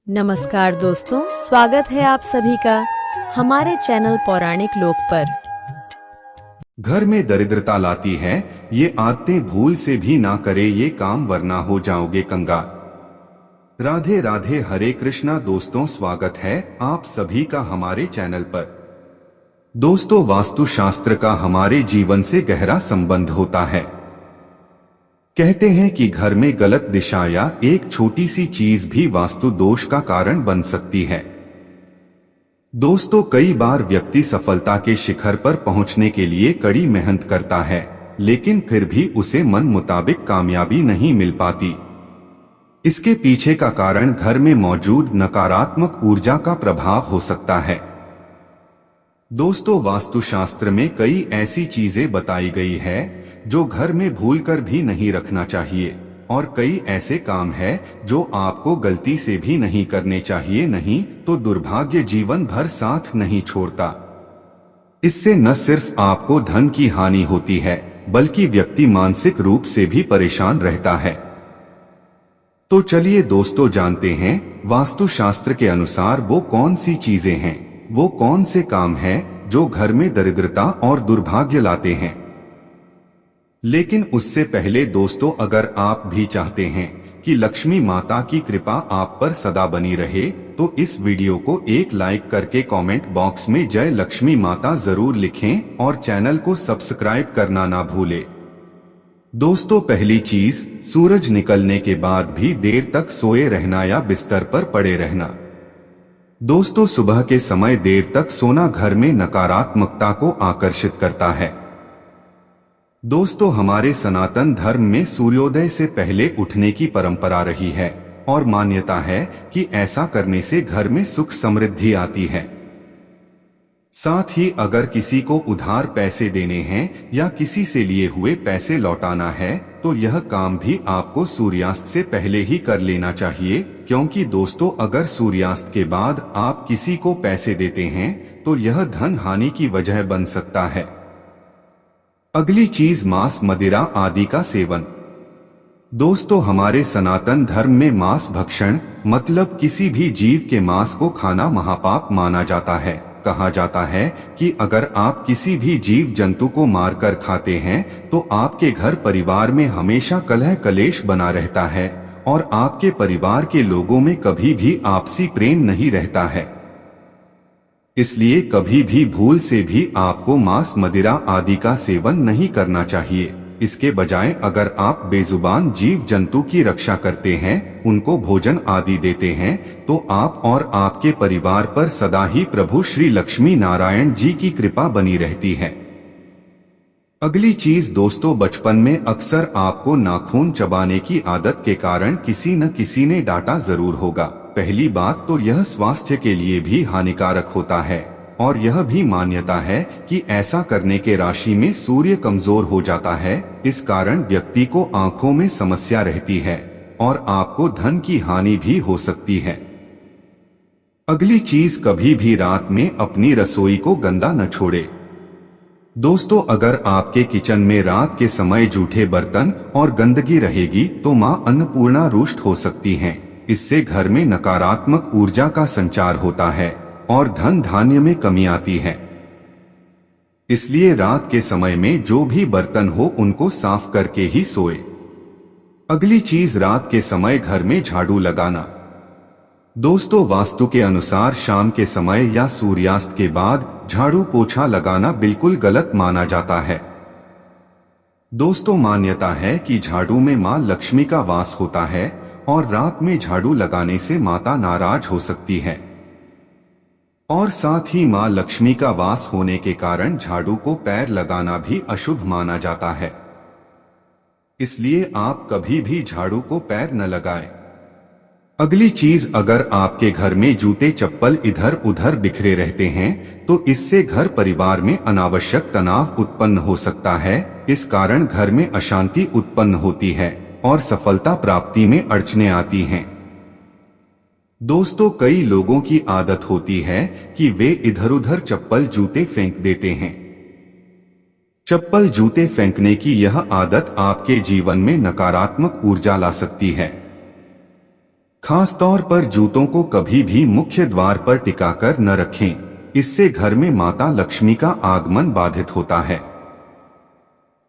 नमस्कार दोस्तों, स्वागत है आप सभी का हमारे चैनल पौराणिक लोक पर। घर में दरिद्रता लाती है, ये आदतें भूल से भी ना करे ये काम, वरना हो जाओगे कंगाल। राधे राधे, हरे कृष्णा। दोस्तों, स्वागत है आप सभी का हमारे चैनल पर। दोस्तों, वास्तुशास्त्र का हमारे जीवन से गहरा संबंध होता है। कहते हैं कि घर में गलत दिशा या एक छोटी सी चीज भी वास्तु दोष का कारण बन सकती है। दोस्तों, कई बार व्यक्ति सफलता के शिखर पर पहुंचने के लिए कड़ी मेहनत करता है, लेकिन फिर भी उसे मन मुताबिक कामयाबी नहीं मिल पाती। इसके पीछे का कारण घर में मौजूद नकारात्मक ऊर्जा का प्रभाव हो सकता है। दोस्तों, वास्तुशास्त्र में कई ऐसी चीजें बताई गई है जो घर में भूलकर भी नहीं रखना चाहिए, और कई ऐसे काम है जो आपको गलती से भी नहीं करने चाहिए, नहीं तो दुर्भाग्य जीवन भर साथ नहीं छोड़ता। इससे न सिर्फ आपको धन की हानि होती है, बल्कि व्यक्ति मानसिक रूप से भी परेशान रहता है। तो चलिए दोस्तों, जानते हैं वास्तुशास्त्र के अनुसार वो कौन सी चीजें हैं, वो कौन से काम हैं जो घर में दरिद्रता और दुर्भाग्य लाते हैं। लेकिन उससे पहले दोस्तों, अगर आप भी चाहते हैं कि लक्ष्मी माता की कृपा आप पर सदा बनी रहे, तो इस वीडियो को एक लाइक करके कमेंट बॉक्स में जय लक्ष्मी माता जरूर लिखें और चैनल को सब्सक्राइब करना ना भूलें। दोस्तों, पहली चीज, सूरज निकलने के बाद भी देर तक सोए रहना या बिस्तर पर पड़े रहना। दोस्तों, सुबह के समय देर तक सोना घर में नकारात्मकता को आकर्षित करता है। दोस्तों, हमारे सनातन धर्म में सूर्योदय से पहले उठने की परंपरा रही है और मान्यता है कि ऐसा करने से घर में सुख समृद्धि आती है। साथ ही अगर किसी को उधार पैसे देने हैं या किसी से लिए हुए पैसे लौटाना है, तो यह काम भी आपको सूर्यास्त से पहले ही कर लेना चाहिए, क्योंकि दोस्तों, अगर सूर्यास्त के बाद आप किसी को पैसे देते हैं तो यह धन हानि की वजह बन सकता है। अगली चीज, मांस मदिरा आदि का सेवन। दोस्तों, हमारे सनातन धर्म में मांस भक्षण मतलब किसी भी जीव के मांस को खाना महापाप माना जाता है। कहा जाता है कि अगर आप किसी भी जीव जंतु को मारकर खाते हैं तो आपके घर परिवार में हमेशा कलह कलेश बना रहता है और आपके परिवार के लोगों में कभी भी आपसी प्रेम नहीं रहता है। इसलिए कभी भी भूल से भी आपको मांस मदिरा आदि का सेवन नहीं करना चाहिए। इसके बजाय अगर आप बेजुबान जीव जंतु की रक्षा करते हैं, उनको भोजन आदि देते हैं, तो आप और आपके परिवार पर सदा ही प्रभु श्री लक्ष्मी नारायण जी की कृपा बनी रहती है। अगली चीज दोस्तों, बचपन में अक्सर आपको नाखून चबाने की आदत के कारण किसी न किसी ने डांटा जरूर होगा। पहली बात तो यह स्वास्थ्य के लिए भी हानिकारक होता है और यह भी मान्यता है कि ऐसा करने के राशि में सूर्य कमजोर हो जाता है। इस कारण व्यक्ति को आंखों में समस्या रहती है और आपको धन की हानि भी हो सकती है। अगली चीज, कभी भी रात में अपनी रसोई को गंदा न छोड़े। दोस्तों, अगर आपके किचन में रात के समय जूठे बर्तन और गंदगी रहेगी तो मां अन्नपूर्णा रुष्ट हो सकती हैं। इससे घर में नकारात्मक ऊर्जा का संचार होता है और धन धान्य में कमी आती है। इसलिए रात के समय में जो भी बर्तन हो उनको साफ करके ही सोए। अगली चीज, रात के समय घर में झाड़ू लगाना। दोस्तों, वास्तु के अनुसार शाम के समय या सूर्यास्त के बाद झाड़ू पोछा लगाना बिल्कुल गलत माना जाता है। दोस्तों, मान्यता है कि झाड़ू में मां लक्ष्मी का वास होता है और रात में झाड़ू लगाने से माता नाराज हो सकती है और साथ ही मां लक्ष्मी का वास होने के कारण झाड़ू को पैर लगाना भी अशुभ माना जाता है। इसलिए आप कभी भी झाड़ू को पैर न लगाएं। अगली चीज, अगर आपके घर में जूते चप्पल इधर उधर बिखरे रहते हैं तो इससे घर परिवार में अनावश्यक तनाव उत्पन्न हो सकता है। इस कारण घर में अशांति उत्पन्न होती है और सफलता प्राप्ति में अड़चनें आती हैं। दोस्तों, कई लोगों की आदत होती है कि वे इधर उधर चप्पल जूते फेंक देते हैं। चप्पल जूते फेंकने की यह आदत आपके जीवन में नकारात्मक ऊर्जा ला सकती है। खास तौर पर जूतों को कभी भी मुख्य द्वार पर टिकाकर न रखें, इससे घर में माता लक्ष्मी का आगमन बाधित होता है।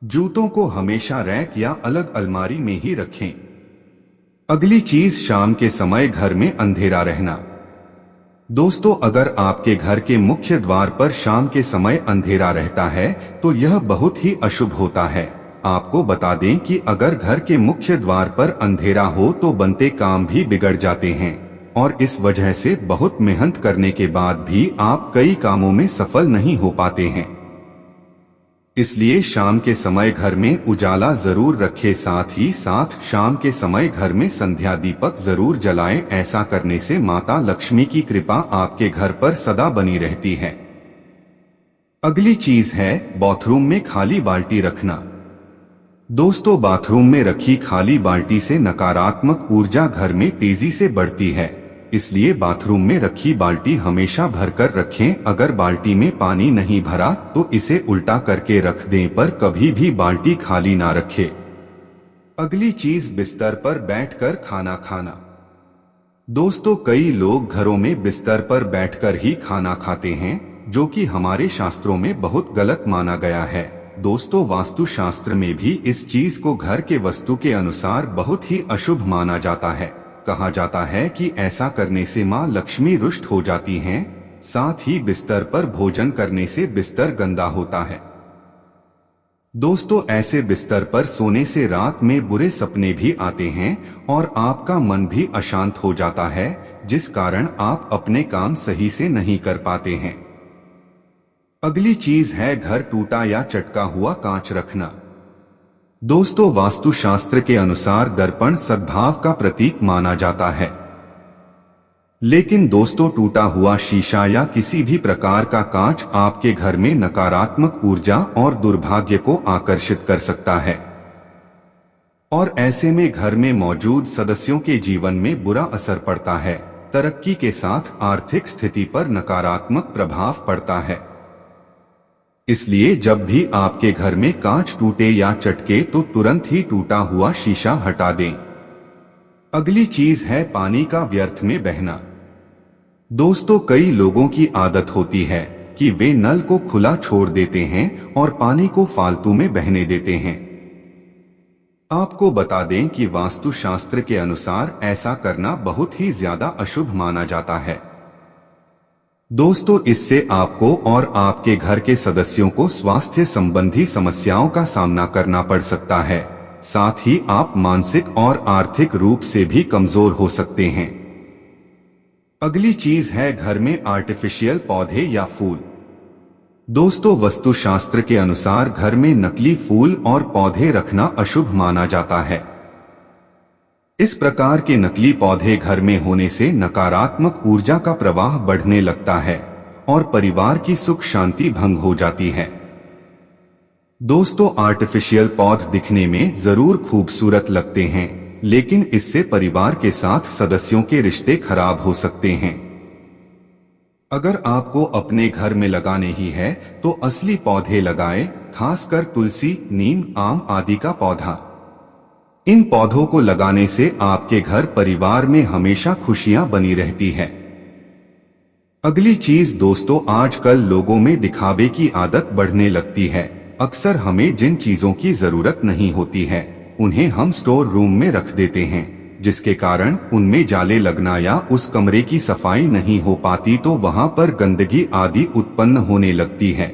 जूतों को हमेशा रैक या अलग अलमारी में ही रखें। अगली चीज, शाम के समय घर में अंधेरा रहना। दोस्तों, अगर आपके घर के मुख्य द्वार पर शाम के समय अंधेरा रहता है तो यह बहुत ही अशुभ होता है। आपको बता दें कि अगर घर के मुख्य द्वार पर अंधेरा हो तो बनते काम भी बिगड़ जाते हैं और इस वजह से बहुत मेहनत करने के बाद भी आप कई कामों में सफल नहीं हो पाते हैं। इसलिए शाम के समय घर में उजाला जरूर रखें, साथ ही साथ शाम के समय घर में संध्या दीपक जरूर जलाएं। ऐसा करने से माता लक्ष्मी की कृपा आपके घर पर सदा बनी रहती है। अगली चीज है बाथरूम में खाली बाल्टी रखना। दोस्तों, बाथरूम में रखी खाली बाल्टी से नकारात्मक ऊर्जा घर में तेजी से बढ़ती है, इसलिए बाथरूम में रखी बाल्टी हमेशा भरकर रखें। अगर बाल्टी में पानी नहीं भरा तो इसे उल्टा करके रख दें, पर कभी भी बाल्टी खाली ना रखें। अगली चीज, बिस्तर पर बैठकर खाना खाना। दोस्तों, कई लोग घरों में बिस्तर पर बैठकर ही खाना खाते हैं, जो कि हमारे शास्त्रों में बहुत गलत माना गया है। दोस्तों, वास्तु शास्त्र में भी इस चीज को घर के वस्तु के अनुसार बहुत ही अशुभ माना जाता है। कहा जाता है कि ऐसा करने से मां लक्ष्मी रुष्ट हो जाती हैं। साथ ही बिस्तर पर भोजन करने से बिस्तर गंदा होता है। दोस्तों, ऐसे बिस्तर पर सोने से रात में बुरे सपने भी आते हैं और आपका मन भी अशांत हो जाता है, जिस कारण आप अपने काम सही से नहीं कर पाते हैं। अगली चीज है घर टूटा या चटका हुआ कांच रखना। दोस्तों, वास्तुशास्त्र के अनुसार दर्पण सद्भाव का प्रतीक माना जाता है, लेकिन दोस्तों टूटा हुआ शीशा या किसी भी प्रकार का कांच आपके घर में नकारात्मक ऊर्जा और दुर्भाग्य को आकर्षित कर सकता है और ऐसे में घर में मौजूद सदस्यों के जीवन में बुरा असर पड़ता है। तरक्की के साथ आर्थिक स्थिति पर नकारात्मक प्रभाव पड़ता है। इसलिए जब भी आपके घर में कांच टूटे या चटके तो तुरंत ही टूटा हुआ शीशा हटा दें। अगली चीज है पानी का व्यर्थ में बहना। दोस्तों, कई लोगों की आदत होती है कि वे नल को खुला छोड़ देते हैं और पानी को फालतू में बहने देते हैं। आपको बता दें कि वास्तुशास्त्र के अनुसार ऐसा करना बहुत ही ज्यादा अशुभ माना जाता है। दोस्तों, इससे आपको और आपके घर के सदस्यों को स्वास्थ्य संबंधी समस्याओं का सामना करना पड़ सकता है। साथ ही आप मानसिक और आर्थिक रूप से भी कमजोर हो सकते हैं। अगली चीज है घर में आर्टिफिशियल पौधे या फूल। दोस्तों, वास्तुशास्त्र के अनुसार घर में नकली फूल और पौधे रखना अशुभ माना जाता है। इस प्रकार के नकली पौधे घर में होने से नकारात्मक ऊर्जा का प्रवाह बढ़ने लगता है और परिवार की सुख शांति भंग हो जाती है। दोस्तों, आर्टिफिशियल पौधे दिखने में जरूर खूबसूरत लगते हैं, लेकिन इससे परिवार के साथ सदस्यों के रिश्ते खराब हो सकते हैं। अगर आपको अपने घर में लगाने ही है तो असली पौधे लगाएं, खासकर तुलसी, नीम, आम आदि का पौधा। इन पौधों को लगाने से आपके घर परिवार में हमेशा खुशियां बनी रहती है। अगली चीज दोस्तों, आजकल लोगों में दिखावे की आदत बढ़ने लगती है। अक्सर हमें जिन चीजों की जरूरत नहीं होती है उन्हें हम स्टोर रूम में रख देते हैं, जिसके कारण उनमें जाले लगना या उस कमरे की सफाई नहीं हो पाती तो वहां पर गंदगी आदि उत्पन्न होने लगती है।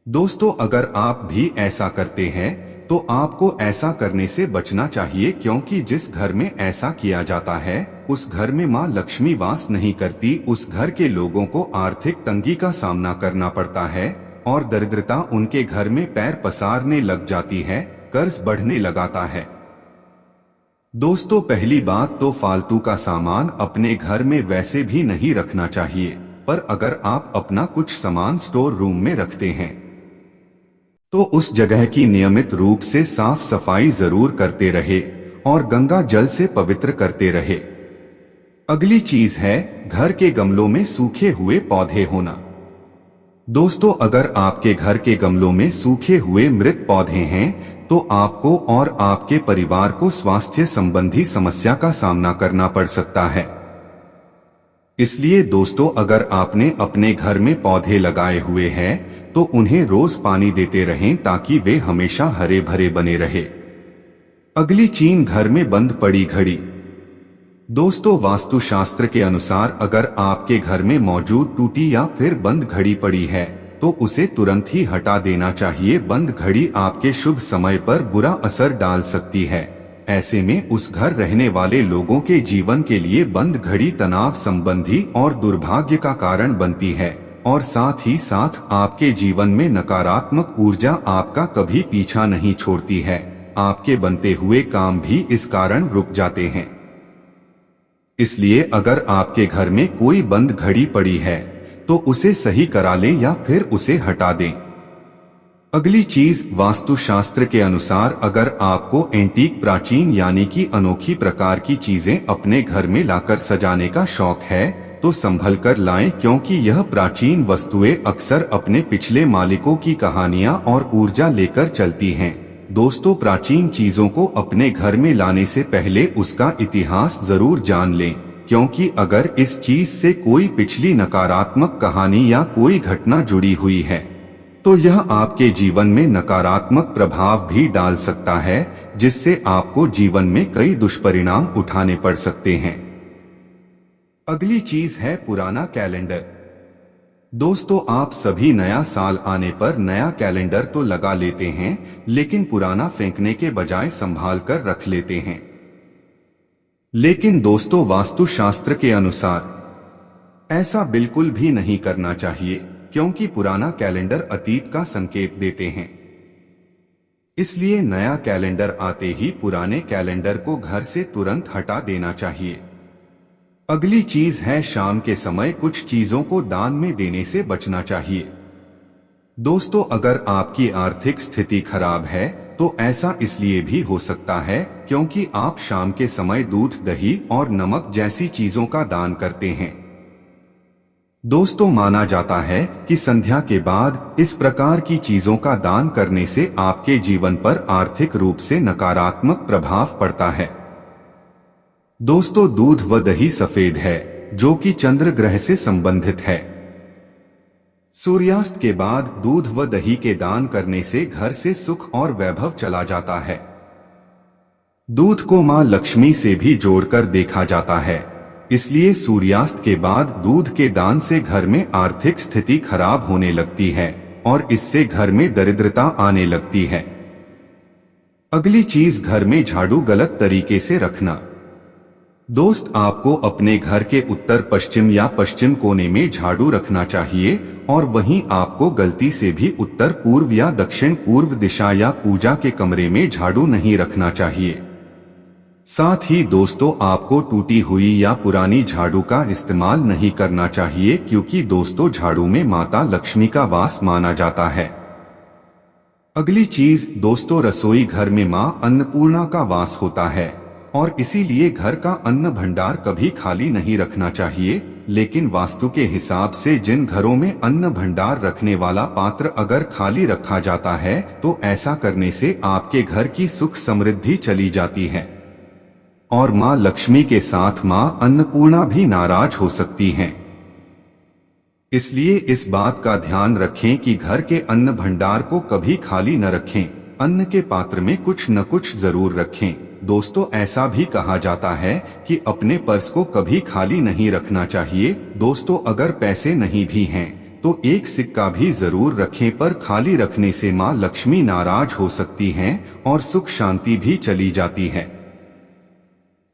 दोस्तों, अगर आप भी ऐसा करते हैं तो आपको ऐसा करने से बचना चाहिए, क्योंकि जिस घर में ऐसा किया जाता है उस घर में मां लक्ष्मी वास नहीं करती। उस घर के लोगों को आर्थिक तंगी का सामना करना पड़ता है और दरिद्रता उनके घर में पैर पसारने लग जाती है, कर्ज बढ़ने लगाता है। दोस्तों, पहली बात तो फालतू का सामान अपने घर में वैसे भी नहीं रखना चाहिए, पर अगर आप अपना कुछ सामान स्टोर रूम में रखते हैं तो उस जगह की नियमित रूप से साफ सफाई जरूर करते रहे और गंगा जल से पवित्र करते रहे। अगली चीज है घर के गमलों में सूखे हुए पौधे होना। दोस्तों, अगर आपके घर के गमलों में सूखे हुए मृत पौधे हैं तो आपको और आपके परिवार को स्वास्थ्य संबंधी समस्या का सामना करना पड़ सकता है। इसलिए दोस्तों, अगर आपने अपने घर में पौधे लगाए हुए हैं तो उन्हें रोज पानी देते रहें ताकि वे हमेशा हरे भरे बने रहे। अगली चीन, घर में बंद पड़ी घड़ी। दोस्तों, वास्तुशास्त्र के अनुसार अगर आपके घर में मौजूद टूटी या फिर बंद घड़ी पड़ी है तो उसे तुरंत ही हटा देना चाहिए। बंद घड़ी आपके शुभ समय पर बुरा असर डाल सकती है। ऐसे में उस घर रहने वाले लोगों के जीवन के लिए बंद घड़ी तनाव संबंधी और दुर्भाग्य का कारण बनती है और साथ ही साथ आपके जीवन में नकारात्मक ऊर्जा आपका कभी पीछा नहीं छोड़ती है। आपके बनते हुए काम भी इस कारण रुक जाते हैं। इसलिए अगर आपके घर में कोई बंद घड़ी पड़ी है तो उसे सही करा लें या फिर उसे हटा दें। अगली चीज, वास्तुशास्त्र के अनुसार अगर आपको एंटीक प्राचीन यानी कि अनोखी प्रकार की चीजें अपने घर में लाकर सजाने का शौक है तो संभल कर लाएं, क्योंकि यह प्राचीन वस्तुएं अक्सर अपने पिछले मालिकों की कहानियां और ऊर्जा लेकर चलती हैं। दोस्तों, प्राचीन चीजों को अपने घर में लाने से पहले उसका इतिहास जरूर जान लें, क्योंकि अगर इस चीज से कोई पिछली नकारात्मक कहानी या कोई घटना जुड़ी हुई है तो यह आपके जीवन में नकारात्मक प्रभाव भी डाल सकता है, जिससे आपको जीवन में कई दुष्परिणाम उठाने पड़ सकते हैं। अगली चीज है पुराना कैलेंडर। दोस्तों, आप सभी नया साल आने पर नया कैलेंडर तो लगा लेते हैं, लेकिन पुराना फेंकने के बजाय संभाल कर रख लेते हैं। लेकिन दोस्तों, वास्तुशास्त्र के अनुसार ऐसा बिल्कुल भी नहीं करना चाहिए, क्योंकि पुराना कैलेंडर अतीत का संकेत देते हैं। इसलिए नया कैलेंडर आते ही पुराने कैलेंडर को घर से तुरंत हटा देना चाहिए। अगली चीज है, शाम के समय कुछ चीजों को दान में देने से बचना चाहिए। दोस्तों, अगर आपकी आर्थिक स्थिति खराब है तो ऐसा इसलिए भी हो सकता है क्योंकि आप शाम के समय दूध, दही और नमक जैसी चीजों का दान करते हैं। दोस्तों, माना जाता है कि संध्या के बाद इस प्रकार की चीजों का दान करने से आपके जीवन पर आर्थिक रूप से नकारात्मक प्रभाव पड़ता है। दोस्तों, दूध व दही सफेद है, जो कि चंद्र ग्रह से संबंधित है। सूर्यास्त के बाद दूध व दही के दान करने से घर से सुख और वैभव चला जाता है। दूध को मां लक्ष्मी से भी जोड़कर देखा जाता है, इसलिए सूर्यास्त के बाद दूध के दान से घर में आर्थिक स्थिति खराब होने लगती है और इससे घर में दरिद्रता आने लगती है। अगली चीज, घर में झाड़ू गलत तरीके से रखना। दोस्त, आपको अपने घर के उत्तर पश्चिम या पश्चिम कोने में झाड़ू रखना चाहिए और वहीं आपको गलती से भी उत्तर पूर्व या दक्षिण पूर्व दिशा या पूजा के कमरे में झाड़ू नहीं रखना चाहिए। साथ ही दोस्तों, आपको टूटी हुई या पुरानी झाड़ू का इस्तेमाल नहीं करना चाहिए, क्योंकि दोस्तों, झाड़ू में माता लक्ष्मी का वास माना जाता है। अगली चीज दोस्तों, रसोई घर में मां अन्नपूर्णा का वास होता है और इसीलिए घर का अन्न भंडार कभी खाली नहीं रखना चाहिए। लेकिन वास्तु के हिसाब से जिन घरों में अन्न भंडार रखने वाला पात्र अगर खाली रखा जाता है तो ऐसा करने से आपके घर की सुख समृद्धि चली जाती है और मां लक्ष्मी के साथ मां अन्नपूर्णा भी नाराज हो सकती हैं। इसलिए इस बात का ध्यान रखें कि घर के अन्न भंडार को कभी खाली न रखें, अन्न के पात्र में कुछ न कुछ जरूर रखें। दोस्तों, ऐसा भी कहा जाता है कि अपने पर्स को कभी खाली नहीं रखना चाहिए। दोस्तों, अगर पैसे नहीं भी हैं तो एक सिक्का भी जरूर रखें, पर खाली रखने से मां लक्ष्मी नाराज हो सकती हैं और सुख शांति भी चली जाती है।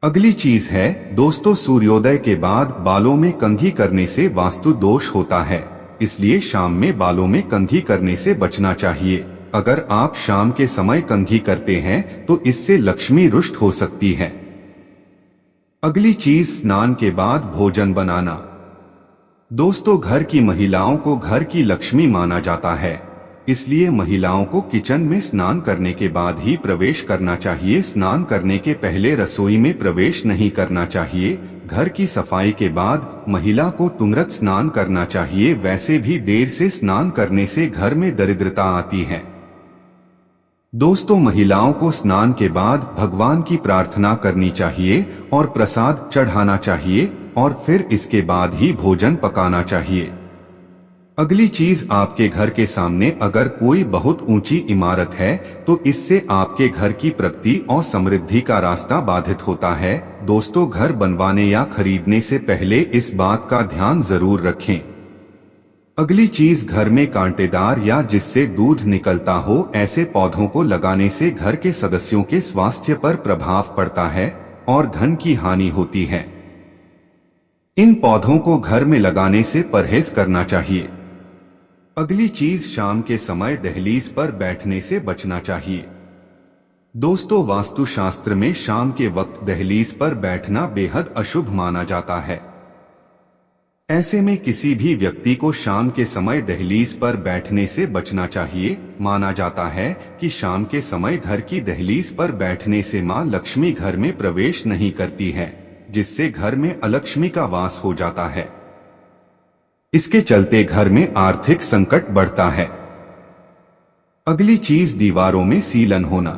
अगली चीज है दोस्तों, सूर्योदय के बाद बालों में कंघी करने से वास्तु दोष होता है, इसलिए शाम में बालों में कंघी करने से बचना चाहिए। अगर आप शाम के समय कंघी करते हैं तो इससे लक्ष्मी रुष्ट हो सकती है। अगली चीज, स्नान के बाद भोजन बनाना। दोस्तों, घर की महिलाओं को घर की लक्ष्मी माना जाता है, इसलिए महिलाओं को किचन में स्नान करने के बाद ही प्रवेश करना चाहिए। स्नान करने के पहले रसोई में प्रवेश नहीं करना चाहिए। घर की सफाई के बाद महिला को तुंगरत स्नान करना चाहिए। वैसे भी देर से स्नान करने से घर में दरिद्रता आती है। दोस्तों, महिलाओं को स्नान के बाद भगवान की प्रार्थना करनी चाहिए और प्रसाद चढ़ाना चाहिए और फिर इसके बाद ही भोजन पकाना चाहिए। अगली चीज, आपके घर के सामने अगर कोई बहुत ऊंची इमारत है तो इससे आपके घर की प्रगति और समृद्धि का रास्ता बाधित होता है। दोस्तों, घर बनवाने या खरीदने से पहले इस बात का ध्यान जरूर रखें। अगली चीज, घर में कांटेदार या जिससे दूध निकलता हो ऐसे पौधों को लगाने से घर के सदस्यों के स्वास्थ्य पर प्रभाव पड़ता है और धन की हानि होती है। इन पौधों को घर में लगाने से परहेज करना चाहिए। अगली चीज, शाम के समय दहलीज पर बैठने से बचना चाहिए। दोस्तों, वास्तुशास्त्र में शाम के वक्त दहलीज पर बैठना बेहद अशुभ माना जाता है। ऐसे में किसी भी व्यक्ति को शाम के समय दहलीज पर बैठने से बचना चाहिए। माना जाता है कि शाम के समय घर की दहलीज पर बैठने से मां लक्ष्मी घर में प्रवेश नहीं करती है, जिससे घर में अलक्ष्मी का वास हो जाता है। इसके चलते घर में आर्थिक संकट बढ़ता है। अगली चीज, दीवारों में सीलन होना।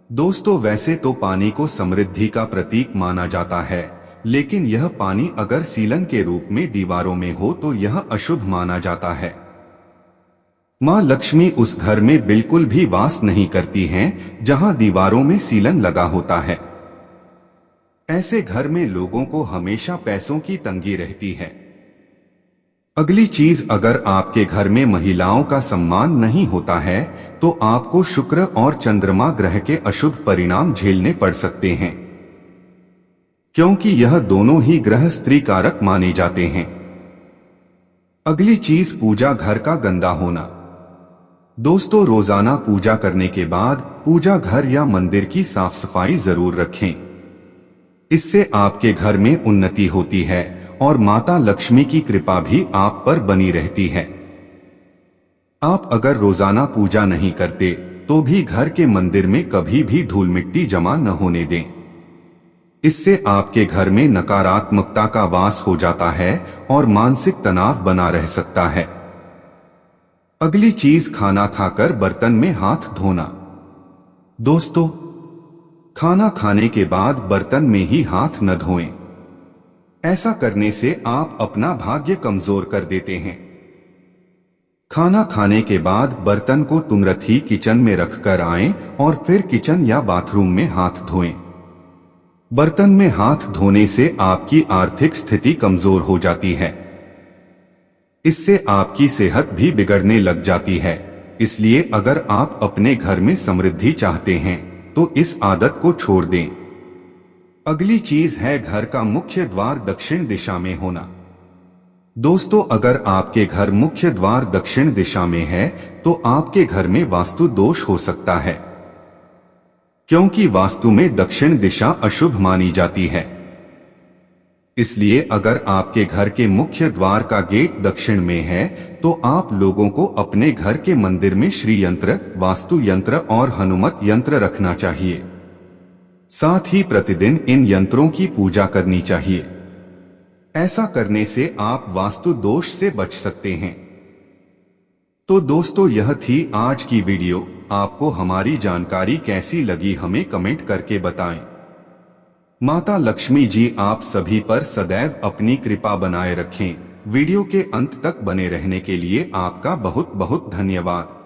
दोस्तों, वैसे तो पानी को समृद्धि का प्रतीक माना जाता है, लेकिन यह पानी अगर सीलन के रूप में दीवारों में हो तो यह अशुभ माना जाता है। मां लक्ष्मी उस घर में बिल्कुल भी वास नहीं करती हैं जहां दीवारों में सीलन लगा होता है। ऐसे घर में लोगों को हमेशा पैसों की तंगी रहती है। अगली चीज, अगर आपके घर में महिलाओं का सम्मान नहीं होता है तो आपको शुक्र और चंद्रमा ग्रह के अशुभ परिणाम झेलने पड़ सकते हैं, क्योंकि यह दोनों ही ग्रह स्त्री कारक माने जाते हैं। अगली चीज, पूजा घर का गंदा होना। दोस्तों, रोजाना पूजा करने के बाद पूजा घर या मंदिर की साफ सफाई जरूर रखें। इससे आपके घर में उन्नति होती है और माता लक्ष्मी की कृपा भी आप पर बनी रहती है। आप अगर रोजाना पूजा नहीं करते तो भी घर के मंदिर में कभी भी धूल मिट्टी जमा न होने दें। इससे आपके घर में नकारात्मकता का वास हो जाता है और मानसिक तनाव बना रह सकता है। अगली चीज, खाना खाकर बर्तन में हाथ धोना। दोस्तों, खाना खाने के बाद बर्तन में ही हाथ न धोएं। ऐसा करने से आप अपना भाग्य कमजोर कर देते हैं। खाना खाने के बाद बर्तन को तुरंत ही किचन में रखकर आएं और फिर किचन या बाथरूम में हाथ धोएं। बर्तन में हाथ धोने से आपकी आर्थिक स्थिति कमजोर हो जाती है। इससे आपकी सेहत भी बिगड़ने लग जाती है। इसलिए अगर आप अपने घर में समृद्धि चाहते हैं तो इस आदत को छोड़ दें। अगली चीज है घर का मुख्य द्वार दक्षिण दिशा में होना। दोस्तों, अगर आपके घर मुख्य द्वार दक्षिण दिशा में है तो आपके घर में वास्तु दोष हो सकता है, क्योंकि वास्तु में दक्षिण दिशा अशुभ मानी जाती है। इसलिए अगर आपके घर के मुख्य द्वार का गेट दक्षिण में है तो आप लोगों को अपने घर के मंदिर में श्री यंत्र, वास्तु यंत्र और हनुमत यंत्र रखना चाहिए। साथ ही प्रतिदिन इन यंत्रों की पूजा करनी चाहिए। ऐसा करने से आप वास्तु दोष से बच सकते हैं। तो दोस्तों, यह थी आज की वीडियो। आपको हमारी जानकारी कैसी लगी हमें कमेंट करके बताएं। माता लक्ष्मी जी आप सभी पर सदैव अपनी कृपा बनाए रखें। वीडियो के अंत तक बने रहने के लिए आपका बहुत बहुत धन्यवाद।